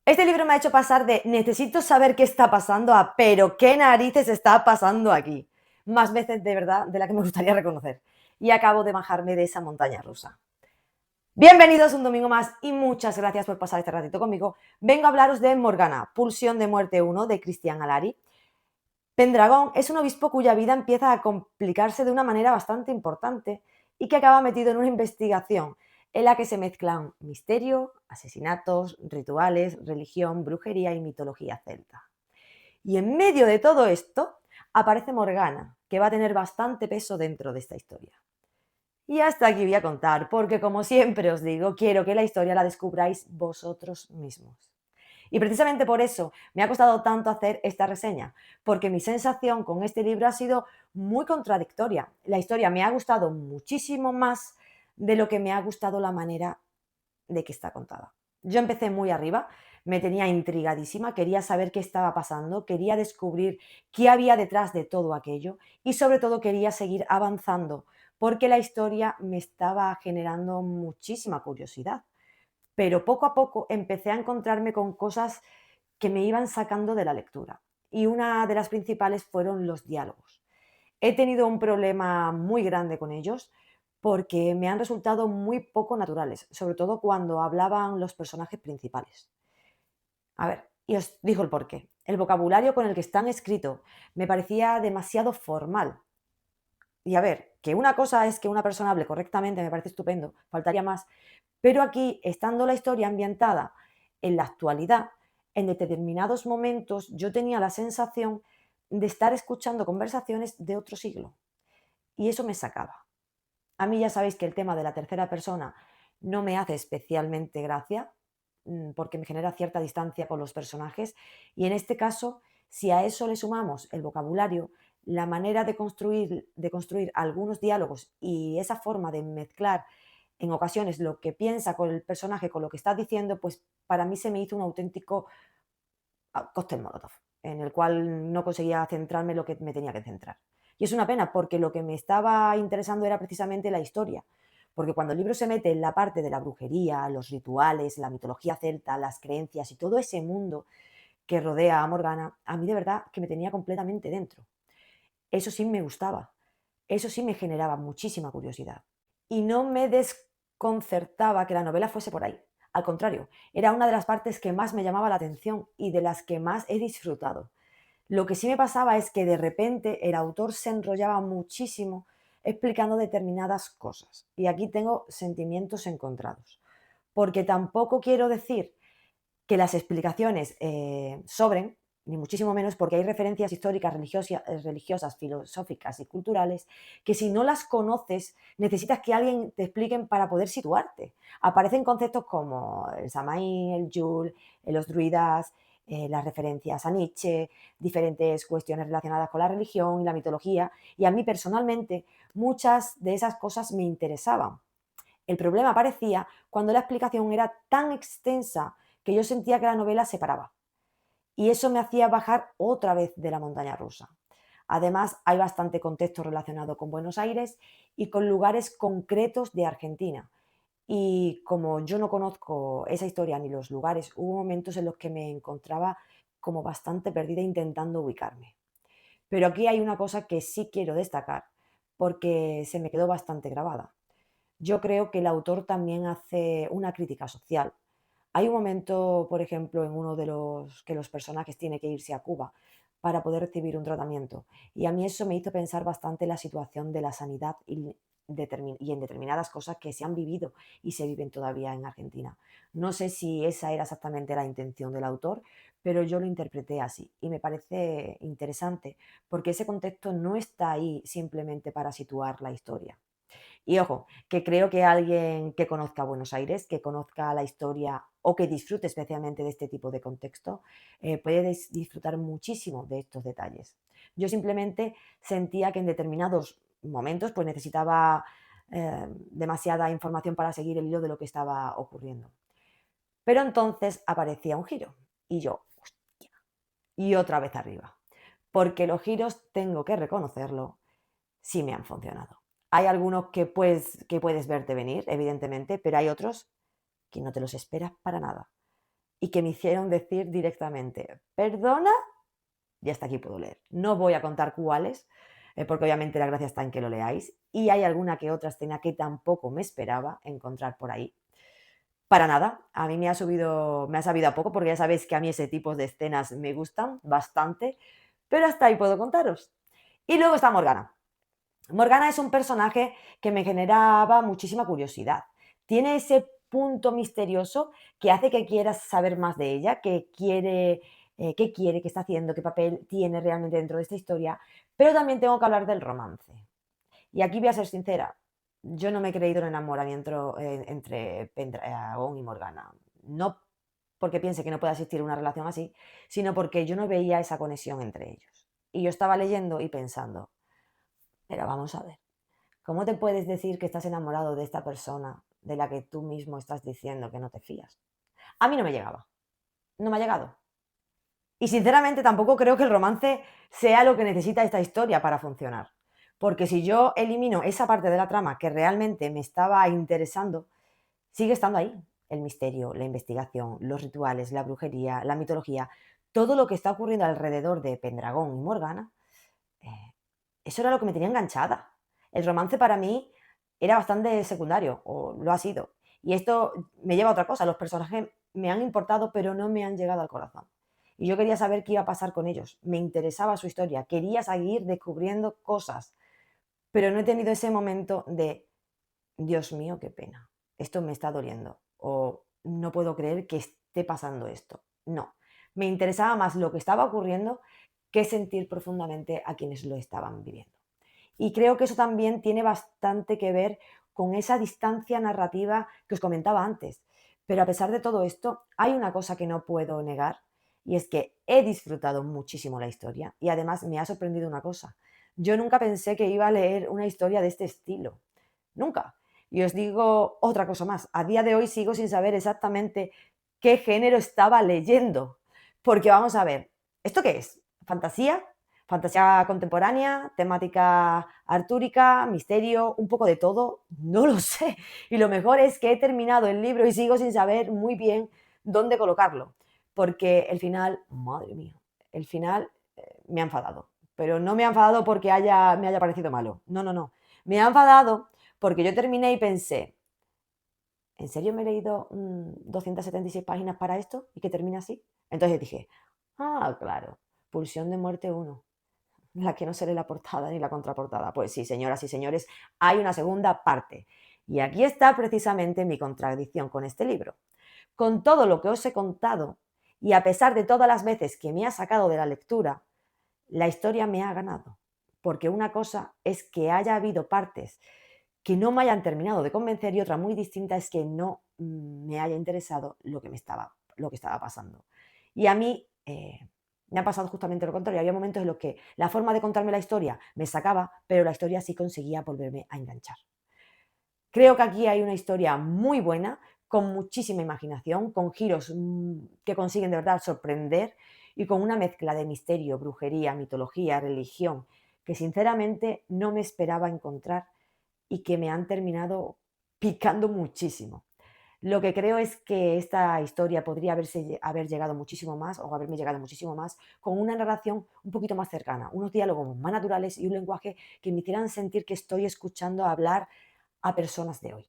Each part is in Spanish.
Este libro me ha hecho pasar de necesito saber qué está pasando a pero qué narices está pasando aquí. Más veces de verdad de la que me gustaría reconocer. Y acabo de bajarme de esa montaña rusa. Bienvenidos un domingo más y muchas gracias por pasar este ratito conmigo. Vengo a hablaros de Morgana, Pulsión de Muerte 1 de Cristian Alari. Pendragón es un obispo cuya vida empieza a complicarse de una manera bastante importante y que acaba metido en una investigación en la que se mezclan misterio, asesinatos, rituales, religión, brujería y mitología celta. Y en medio de todo esto aparece Morgana, que va a tener bastante peso dentro de esta historia. Y hasta aquí voy a contar, porque como siempre os digo, quiero que la historia la descubráis vosotros mismos. Y precisamente por eso me ha costado tanto hacer esta reseña, porque mi sensación con este libro ha sido muy contradictoria. La historia me ha gustado muchísimo más de lo que me ha gustado la manera de que está contada. Yo empecé muy arriba, me tenía intrigadísima, quería saber qué estaba pasando, quería descubrir qué había detrás de todo aquello y sobre todo quería seguir avanzando porque la historia me estaba generando muchísima curiosidad. Pero poco a poco empecé a encontrarme con cosas que me iban sacando de la lectura. Y una de las principales fueron los diálogos. He tenido un problema muy grande con ellos porque me han resultado muy poco naturales, sobre todo cuando hablaban los personajes principales. A ver, y os digo el porqué. El vocabulario con el que están escritos me parecía demasiado formal. Y a ver, que una cosa es que una persona hable correctamente, me parece estupendo, faltaría más, pero aquí, estando la historia ambientada en la actualidad, en determinados momentos yo tenía la sensación de estar escuchando conversaciones de otro siglo y eso me sacaba. A mí ya sabéis que el tema de la tercera persona no me hace especialmente gracia porque me genera cierta distancia con los personajes y en este caso, si a eso le sumamos el vocabulario, la manera de construir algunos diálogos y esa forma de mezclar en ocasiones lo que piensa con el personaje, con lo que está diciendo, pues para mí se me hizo un auténtico cóctel molotov, en el cual no conseguía centrarme en lo que me tenía que centrar. Y es una pena porque lo que me estaba interesando era precisamente la historia. Porque cuando el libro se mete en la parte de la brujería, los rituales, la mitología celta, las creencias y todo ese mundo que rodea a Morgana, a mí de verdad que me tenía completamente dentro. Eso sí me gustaba, eso sí me generaba muchísima curiosidad. Y no me desconcertaba que la novela fuese por ahí. Al contrario, era una de las partes que más me llamaba la atención y de las que más he disfrutado. Lo que sí me pasaba es que de repente el autor se enrollaba muchísimo explicando determinadas cosas. Y aquí tengo sentimientos encontrados. Porque tampoco quiero decir que las explicaciones sobren, ni muchísimo menos, porque hay referencias históricas, religiosas, filosóficas y culturales que si no las conoces necesitas que alguien te explique para poder situarte. Aparecen conceptos como el Samaín, el Yule, los druidas, las referencias a Nietzsche, diferentes cuestiones relacionadas con la religión y la mitología, y a mí personalmente muchas de esas cosas me interesaban. El problema aparecía cuando la explicación era tan extensa que yo sentía que la novela se paraba. Y eso me hacía bajar otra vez de la montaña rusa. Además, hay bastante contexto relacionado con Buenos Aires y con lugares concretos de Argentina. Y como yo no conozco esa historia ni los lugares, hubo momentos en los que me encontraba como bastante perdida intentando ubicarme. Pero aquí hay una cosa que sí quiero destacar, porque se me quedó bastante grabada. Yo creo que el autor también hace una crítica social. Hay un momento, por ejemplo, en uno de los que los personajes tienen que irse a Cuba para poder recibir un tratamiento. Y a mí eso me hizo pensar bastante en la situación de la sanidad y en determinadas cosas que se han vivido y se viven todavía en Argentina. No sé si esa era exactamente la intención del autor, pero yo lo interpreté así y me parece interesante porque ese contexto no está ahí simplemente para situar la historia. Y ojo, que creo que alguien que conozca Buenos Aires, que conozca la historia o que disfrute especialmente de este tipo de contexto, puede disfrutar muchísimo de estos detalles. Yo simplemente sentía que en determinados momentos pues necesitaba demasiada información para seguir el hilo de lo que estaba ocurriendo. Pero entonces aparecía un giro y yo, hostia, y otra vez arriba. Porque los giros, tengo que reconocerlo, sí me han funcionado. Hay algunos que puedes verte venir, evidentemente, pero hay otros que no te los esperas para nada. y que me hicieron decir directamente, perdona, y hasta aquí puedo leer. No voy a contar cuáles, porque obviamente la gracia está en que lo leáis, y hay alguna que otra escena que tampoco me esperaba encontrar por ahí. Para nada, a mí me ha sabido a poco, porque ya sabéis que a mí ese tipo de escenas me gustan bastante, pero hasta ahí puedo contaros. Y luego está Morgana. Morgana es un personaje que me generaba muchísima curiosidad. Tiene ese punto misterioso que hace que quieras saber más de ella, qué quiere, qué está haciendo, qué papel tiene realmente dentro de esta historia, pero también tengo que hablar del romance. Y aquí voy a ser sincera, yo no me he creído el enamoramiento entre Pendragon y Morgana. No porque piense que no pueda existir una relación así, sino porque yo no veía esa conexión entre ellos. Y yo estaba leyendo y pensando, pero vamos a ver, ¿cómo te puedes decir que estás enamorado de esta persona de la que tú mismo estás diciendo que no te fías? A mí no me llegaba, no me ha llegado. Y sinceramente tampoco creo que el romance sea lo que necesita esta historia para funcionar. Porque si yo elimino esa parte de la trama que realmente me estaba interesando, sigue estando ahí. El misterio, la investigación, los rituales, la brujería, la mitología, todo lo que está ocurriendo alrededor de Pendragón y Morgana, eh, eso era lo que me tenía enganchada. El romance para mí era bastante secundario, o lo ha sido. Y esto me lleva a otra cosa. Los personajes me han importado, pero no me han llegado al corazón. Y yo quería saber qué iba a pasar con ellos. Me interesaba su historia. Quería seguir descubriendo cosas. Pero no he tenido ese momento de, Dios mío, qué pena. Esto me está doliendo. O no puedo creer que esté pasando esto. No. Me interesaba más lo que estaba ocurriendo que sentir profundamente a quienes lo estaban viviendo. Y creo que eso también tiene bastante que ver con esa distancia narrativa que os comentaba antes. Pero a pesar de todo esto, hay una cosa que no puedo negar y es que he disfrutado muchísimo la historia y además me ha sorprendido una cosa. Yo nunca pensé que iba a leer una historia de este estilo. Nunca. Y os digo otra cosa más. A día de hoy sigo sin saber exactamente qué género estaba leyendo. Porque vamos a ver, ¿esto qué es? ¿Fantasía? ¿Fantasía contemporánea? ¿Temática artúrica? ¿Misterio? ¿Un poco de todo? No lo sé. Y lo mejor es que he terminado el libro y sigo sin saber muy bien dónde colocarlo. Porque el final, madre mía, el final me ha enfadado. Pero no me ha enfadado porque me haya parecido malo. No, no, no. Me ha enfadado porque yo terminé y pensé, ¿en serio me he leído 276 páginas para esto y que termina así? Entonces dije, claro, Pulsión de muerte 1, la que no se lee la portada ni la contraportada. Pues sí, señoras y señores, hay una segunda parte. Y aquí está precisamente mi contradicción con este libro. Con todo lo que os he contado, y a pesar de todas las veces que me ha sacado de la lectura, la historia me ha ganado. Porque una cosa es que haya habido partes que no me hayan terminado de convencer y otra muy distinta es que no me haya interesado lo que estaba pasando. Y a mí me ha pasado justamente lo contrario. Había momentos en los que la forma de contarme la historia me sacaba, pero la historia sí conseguía volverme a enganchar. Creo que aquí hay una historia muy buena, con muchísima imaginación, con giros que consiguen de verdad sorprender y con una mezcla de misterio, brujería, mitología, religión, que sinceramente no me esperaba encontrar y que me han terminado picando muchísimo. Lo que creo es que esta historia podría haber llegado muchísimo más o haberme llegado muchísimo más con una narración un poquito más cercana, unos diálogos más naturales y un lenguaje que me hicieran sentir que estoy escuchando hablar a personas de hoy.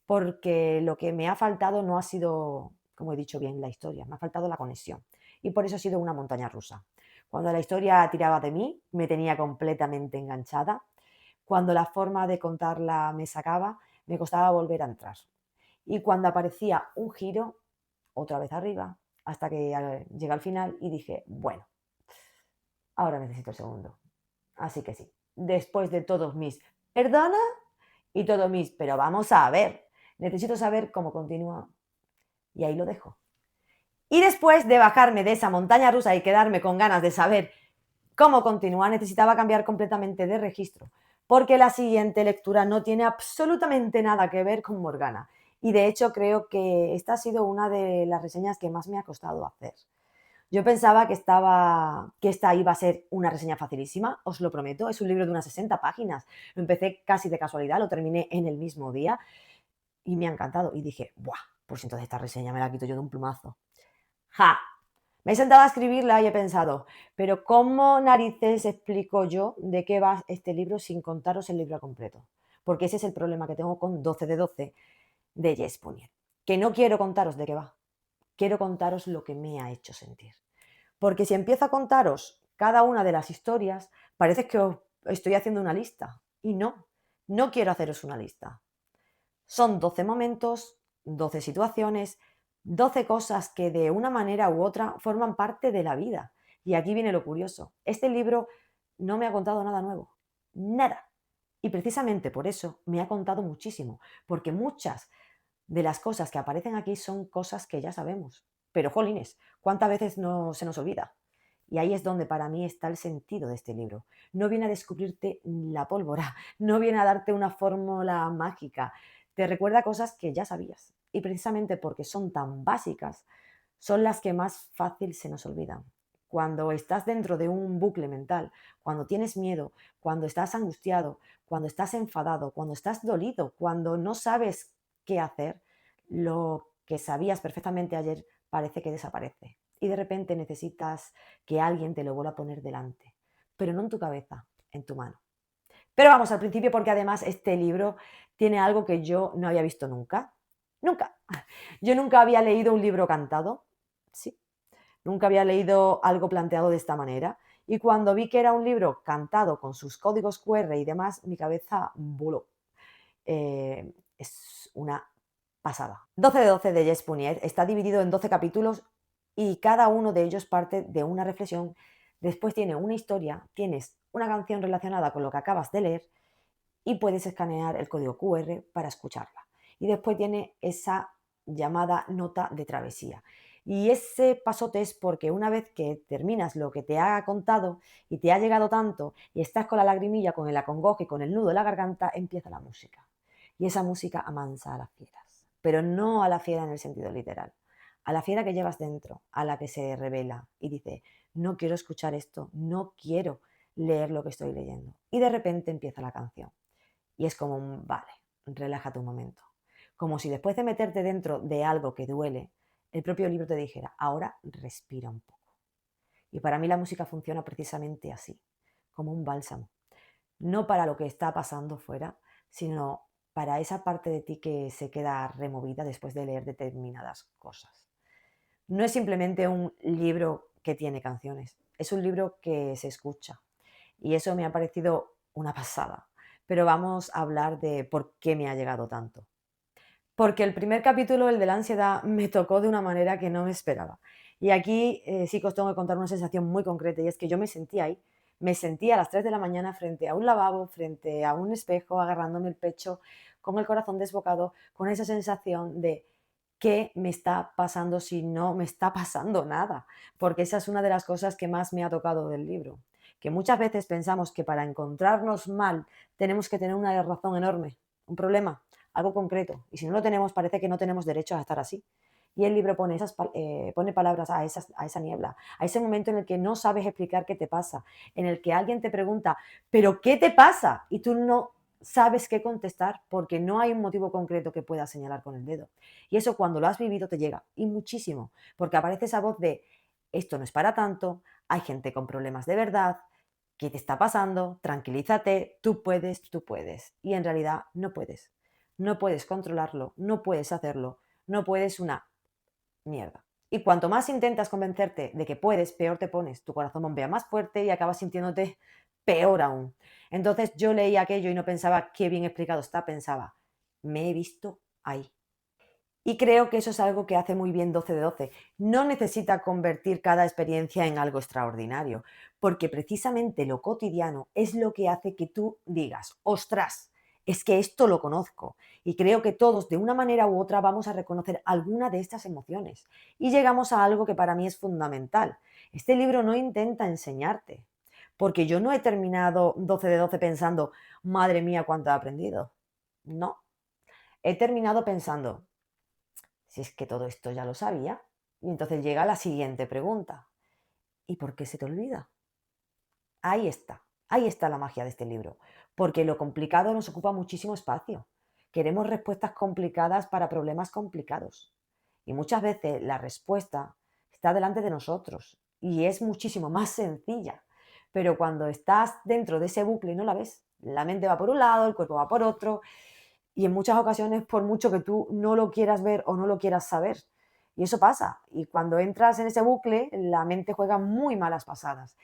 Porque lo que me ha faltado no ha sido, como he dicho bien, la historia, me ha faltado la conexión. Y por eso ha sido una montaña rusa. Cuando la historia tiraba de mí, me tenía completamente enganchada. Cuando la forma de contarla me sacaba, me costaba volver a entrar. Y cuando aparecía un giro, otra vez arriba, hasta que llegué al final y dije, bueno, ahora necesito el segundo. Así que sí, después de todos mis perdona y todos mis, pero vamos a ver, necesito saber cómo continúa y ahí lo dejo. Y después de bajarme de esa montaña rusa y quedarme con ganas de saber cómo continúa, necesitaba cambiar completamente de registro, porque la siguiente lectura no tiene absolutamente nada que ver con Morgana. Y de hecho creo que esta ha sido una de las reseñas que más me ha costado hacer. Yo pensaba que esta iba a ser una reseña facilísima, os lo prometo, es un libro de unas 60 páginas. Lo empecé casi de casualidad, lo terminé en el mismo día y me ha encantado. Y dije, ¡buah! Pues entonces esta reseña me la quito yo de un plumazo. ¡Ja! Me he sentado a escribirla y he pensado, pero ¿cómo narices explico yo de qué va este libro sin contaros el libro completo? Porque ese es el problema que tengo con 12 de 12 de Jess Punier, que no quiero contaros de qué va, quiero contaros lo que me ha hecho sentir. Porque si empiezo a contaros cada una de las historias, parece que os estoy haciendo una lista. Y no, no quiero haceros una lista. Son 12 momentos, 12 situaciones, 12 cosas que de una manera u otra forman parte de la vida. Y aquí viene lo curioso. Este libro no me ha contado nada nuevo. Nada. Y precisamente por eso me ha contado muchísimo. Porque muchas de las cosas que aparecen aquí son cosas que ya sabemos. Pero, jolines, ¿cuántas veces no se nos olvida? Y ahí es donde para mí está el sentido de este libro. No viene a descubrirte la pólvora, no viene a darte una fórmula mágica, te recuerda cosas que ya sabías. Y precisamente porque son tan básicas, son las que más fácil se nos olvidan. Cuando estás dentro de un bucle mental, cuando tienes miedo, cuando estás angustiado, cuando estás enfadado, cuando estás dolido, cuando no sabes qué hacer, lo que sabías perfectamente ayer parece que desaparece. Y de repente necesitas que alguien te lo vuelva a poner delante, pero no en tu cabeza, en tu mano. Pero vamos al principio porque además este libro tiene algo que yo no había visto nunca. Nunca. Yo nunca había leído un libro cantado. Sí. Nunca había leído algo planteado de esta manera. Y cuando vi que era un libro cantado con sus códigos QR y demás, mi cabeza voló. Es una pasada. 12 de 12 de Jess Puniet está dividido en 12 capítulos y cada uno de ellos parte de una reflexión. Después tiene una historia, tienes una canción relacionada con lo que acabas de leer y puedes escanear el código QR para escucharla. Y después tiene esa llamada nota de travesía. Y ese pasote es porque una vez que terminas lo que te ha contado y te ha llegado tanto y estás con la lagrimilla, con el acongoje y con el nudo en la garganta, empieza la música. Y esa música amansa a las fieras, pero no a la fiera en el sentido literal, a la fiera que llevas dentro, a la que se revela y dice, no quiero escuchar esto, no quiero leer lo que estoy leyendo. Y de repente empieza la canción. Y es como un, vale, relájate un momento. Como si después de meterte dentro de algo que duele, el propio libro te dijera, ahora respira un poco. Y para mí la música funciona precisamente así, como un bálsamo. No para lo que está pasando fuera, sino para esa parte de ti que se queda removida después de leer determinadas cosas. No es simplemente un libro que tiene canciones, es un libro que se escucha. Y eso me ha parecido una pasada. Pero vamos a hablar de por qué me ha llegado tanto. Porque el primer capítulo, el de la ansiedad, me tocó de una manera que no me esperaba. Y aquí sí que os tengo que contar una sensación muy concreta y es que yo me sentía ahí. Me sentía a las 3 de la mañana frente a un lavabo, frente a un espejo, agarrándome el pecho, con el corazón desbocado, con esa sensación de qué me está pasando si no me está pasando nada. Porque esa es una de las cosas que más me ha tocado del libro. Que muchas veces pensamos que para encontrarnos mal tenemos que tener una razón enorme, un problema, algo concreto. Y si no lo tenemos, parece que no tenemos derecho a estar así. Y el libro pone, pone palabras a esa niebla, a ese momento en el que no sabes explicar qué te pasa, en el que alguien te pregunta, ¿pero qué te pasa? Y tú no sabes qué contestar porque no hay un motivo concreto que puedas señalar con el dedo. Y eso cuando lo has vivido te llega, y muchísimo, porque aparece esa voz de, esto no es para tanto, hay gente con problemas de verdad, ¿qué te está pasando? Tranquilízate, tú puedes, tú puedes. Y en realidad no puedes. No puedes controlarlo, no puedes hacerlo, no puedes una mierda. Y cuanto más intentas convencerte de que puedes, peor te pones. Tu corazón bombea más fuerte y acabas sintiéndote peor aún. Entonces yo leí aquello y no pensaba qué bien explicado está, pensaba, me he visto ahí. Y creo que eso es algo que hace muy bien 12 de 12. No necesita convertir cada experiencia en algo extraordinario, porque precisamente lo cotidiano es lo que hace que tú digas, ostras, es que esto lo conozco. Y creo que todos, de una manera u otra, vamos a reconocer alguna de estas emociones. Y llegamos a algo que para mí es fundamental. Este libro no intenta enseñarte, porque yo no he terminado 12 de 12 pensando, madre mía, cuánto he aprendido. No, he terminado pensando, si es que todo esto ya lo sabía. Y entonces llega la siguiente pregunta. ¿Y por qué se te olvida? Ahí está la magia de este libro. Porque lo complicado nos ocupa muchísimo espacio. Queremos respuestas complicadas para problemas complicados. Y muchas veces la respuesta está delante de nosotros y es muchísimo más sencilla. Pero cuando estás dentro de ese bucle no la ves. La mente va por un lado, el cuerpo va por otro y en muchas ocasiones por mucho que tú no lo quieras ver o no lo quieras saber. Y eso pasa. Y cuando entras en ese bucle, la mente juega muy malas pasadas.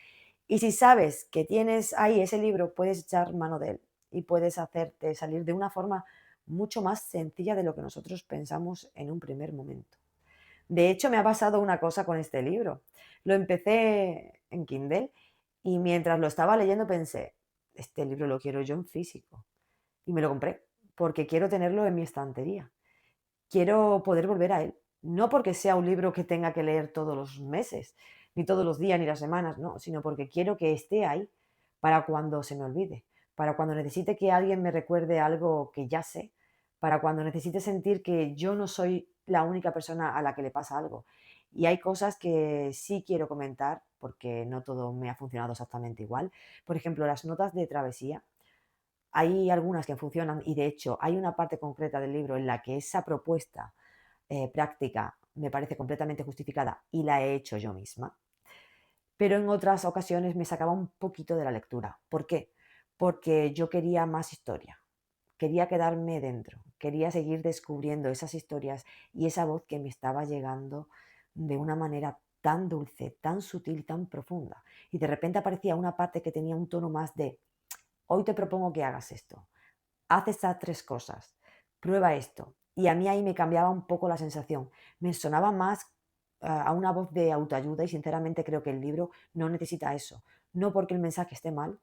Y si sabes que tienes ahí ese libro, puedes echar mano de él y puedes hacerte salir de una forma mucho más sencilla de lo que nosotros pensamos en un primer momento. De hecho, me ha pasado una cosa con este libro. Lo empecé en Kindle y mientras lo estaba leyendo pensé, este libro lo quiero yo en físico. Y me lo compré porque quiero tenerlo en mi estantería. Quiero poder volver a él. No porque sea un libro que tenga que leer todos los meses, ni todos los días, ni las semanas, no, sino porque quiero que esté ahí para cuando se me olvide, para cuando necesite que alguien me recuerde algo que ya sé, para cuando necesite sentir que yo no soy la única persona a la que le pasa algo. Y hay cosas que sí quiero comentar, porque no todo me ha funcionado exactamente igual. Por ejemplo, las notas de travesía. Hay algunas que funcionan y de hecho hay una parte concreta del libro en la que esa propuesta práctica me parece completamente justificada y la he hecho yo misma, pero en otras ocasiones me sacaba un poquito de la lectura. ¿Por qué? Porque yo quería más historia, quería quedarme dentro, quería seguir descubriendo esas historias y esa voz que me estaba llegando de una manera tan dulce, tan sutil y tan profunda. Y de repente aparecía una parte que tenía un tono más de, hoy te propongo que hagas esto, haz estas tres cosas, prueba esto. Y a mí ahí me cambiaba un poco la sensación. Me sonaba más a una voz de autoayuda y sinceramente creo que el libro no necesita eso. No porque el mensaje esté mal,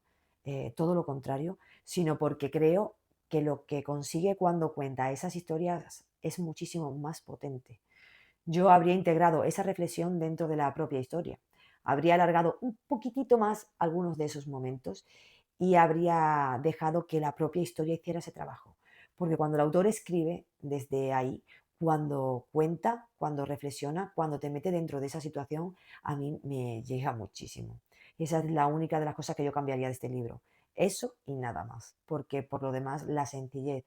todo lo contrario, sino porque creo que lo que consigue cuando cuenta esas historias es muchísimo más potente. Yo habría integrado esa reflexión dentro de la propia historia. Habría alargado un poquitito más algunos de esos momentos y habría dejado que la propia historia hiciera ese trabajo. Porque cuando el autor escribe desde ahí, cuando cuenta, cuando reflexiona, cuando te mete dentro de esa situación, a mí me llega muchísimo. Y esa es la única de las cosas que yo cambiaría de este libro. Eso y nada más. Porque por lo demás, la sencillez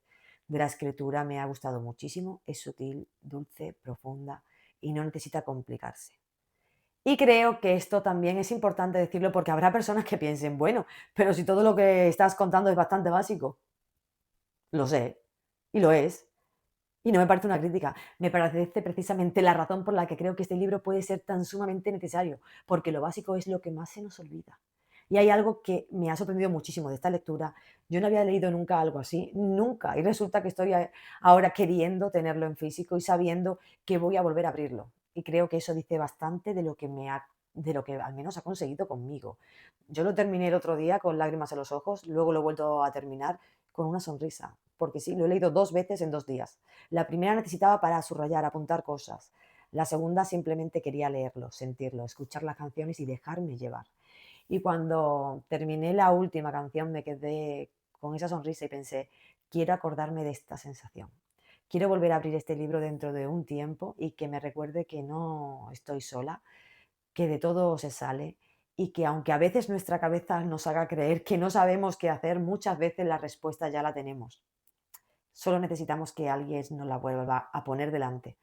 de la escritura me ha gustado muchísimo. Es sutil, dulce, profunda y no necesita complicarse. Y creo que esto también es importante decirlo porque habrá personas que piensen, bueno, pero si todo lo que estás contando es bastante básico. Lo sé, y lo es. Y no me parece una crítica, me parece precisamente la razón por la que creo que este libro puede ser tan sumamente necesario, porque lo básico es lo que más se nos olvida. Y hay algo que me ha sorprendido muchísimo de esta lectura. Yo no había leído nunca algo así, nunca. Y resulta que estoy ahora queriendo tenerlo en físico y sabiendo que voy a volver a abrirlo. Y creo que eso dice bastante de lo que de lo que al menos ha conseguido conmigo. Yo lo terminé el otro día con lágrimas en los ojos, luego lo he vuelto a terminar con una sonrisa, porque sí, lo he leído 2 veces en 2 días. La primera necesitaba para subrayar, apuntar cosas. La segunda simplemente quería leerlo, sentirlo, escuchar las canciones y dejarme llevar. Y cuando terminé la última canción me quedé con esa sonrisa y pensé, quiero acordarme de esta sensación. Quiero volver a abrir este libro dentro de un tiempo y que me recuerde que no estoy sola, que de todo se sale y que aunque a veces nuestra cabeza nos haga creer que no sabemos qué hacer, muchas veces la respuesta ya la tenemos. Solo necesitamos que alguien nos la vuelva a poner delante.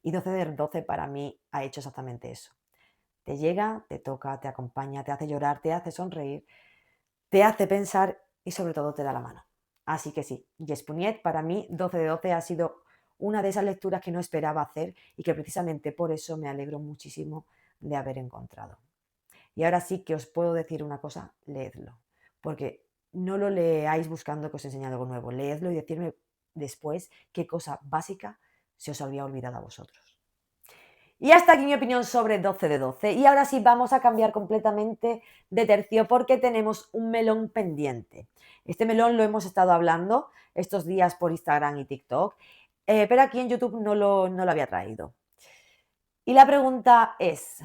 Y 12 de 12 para mí ha hecho exactamente eso. Te llega, te toca, te acompaña, te hace llorar, te hace sonreír, te hace pensar y sobre todo te da la mano. Así que sí, Jespuniet para mí 12 de 12 ha sido una de esas lecturas que no esperaba hacer y que precisamente por eso me alegro muchísimo de haber encontrado. Y ahora sí que os puedo decir una cosa, leedlo, porque no lo leáis buscando que os enseñe algo nuevo, leedlo y decirme después qué cosa básica se os habría olvidado a vosotros. Y hasta aquí mi opinión sobre 12 de 12. Y ahora sí vamos a cambiar completamente de tercio porque tenemos un melón pendiente. Este melón lo hemos estado hablando estos días por Instagram y TikTok, pero aquí en YouTube no lo había traído. Y la pregunta es,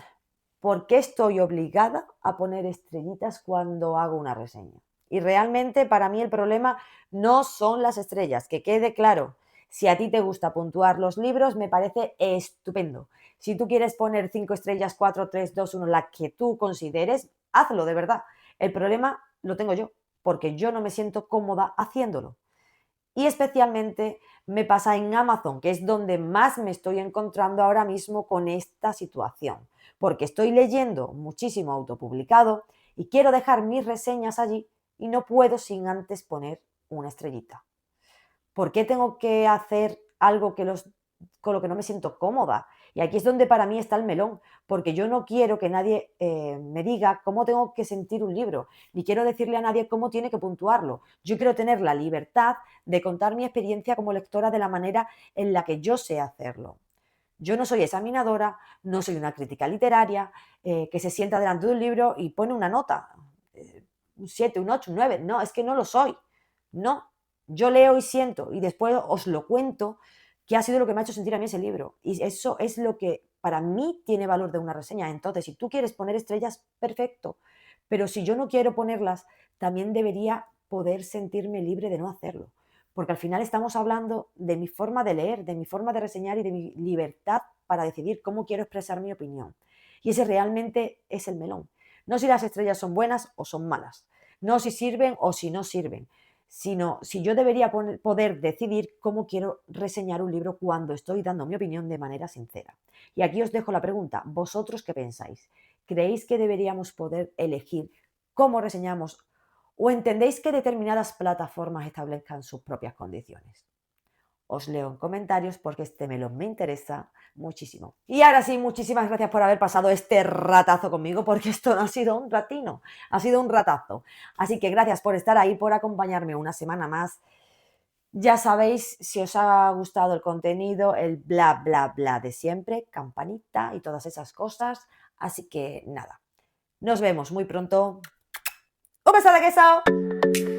¿por qué estoy obligada a poner estrellitas cuando hago una reseña? Y realmente para mí el problema no son las estrellas, que quede claro. Si a ti te gusta puntuar los libros, me parece estupendo. Si tú quieres poner 5 estrellas, 4, 3, 2, 1, la que tú consideres, hazlo de verdad. El problema lo tengo yo, porque yo no me siento cómoda haciéndolo. Y especialmente me pasa en Amazon, que es donde más me estoy encontrando ahora mismo con esta situación, porque estoy leyendo muchísimo autopublicado y quiero dejar mis reseñas allí y no puedo sin antes poner una estrellita. ¿Por qué tengo que hacer algo con lo que no me siento cómoda? Y aquí es donde para mí está el melón, porque yo no quiero que nadie me diga cómo tengo que sentir un libro, ni quiero decirle a nadie cómo tiene que puntuarlo. Yo quiero tener la libertad de contar mi experiencia como lectora de la manera en la que yo sé hacerlo. Yo no soy examinadora, no soy una crítica literaria que se sienta delante de un libro y pone una nota, un 7, un 8, un 9. No, es que no lo soy. No, yo leo y siento y después os lo cuento qué ha sido lo que me ha hecho sentir a mí ese libro. Y eso es lo que para mí tiene valor de una reseña. Entonces, si tú quieres poner estrellas, perfecto. Pero si yo no quiero ponerlas, también debería poder sentirme libre de no hacerlo. Porque al final estamos hablando de mi forma de leer, de mi forma de reseñar y de mi libertad para decidir cómo quiero expresar mi opinión. Y ese realmente es el melón. No si las estrellas son buenas o son malas, no si sirven o si no sirven, sino si yo debería poder decidir cómo quiero reseñar un libro cuando estoy dando mi opinión de manera sincera. Y aquí os dejo la pregunta, ¿vosotros qué pensáis? ¿Creéis que deberíamos poder elegir cómo reseñamos o entendéis que determinadas plataformas establezcan sus propias condiciones? Os leo en comentarios porque este melón me interesa muchísimo. Y ahora sí, muchísimas gracias por haber pasado este ratazo conmigo, porque esto no ha sido un ratino, ha sido un ratazo. Así que gracias por estar ahí, por acompañarme una semana más. Ya sabéis, si os ha gustado el contenido, el bla, bla, bla de siempre, campanita y todas esas cosas. Así que nada, nos vemos muy pronto. ¡Un beso de queso!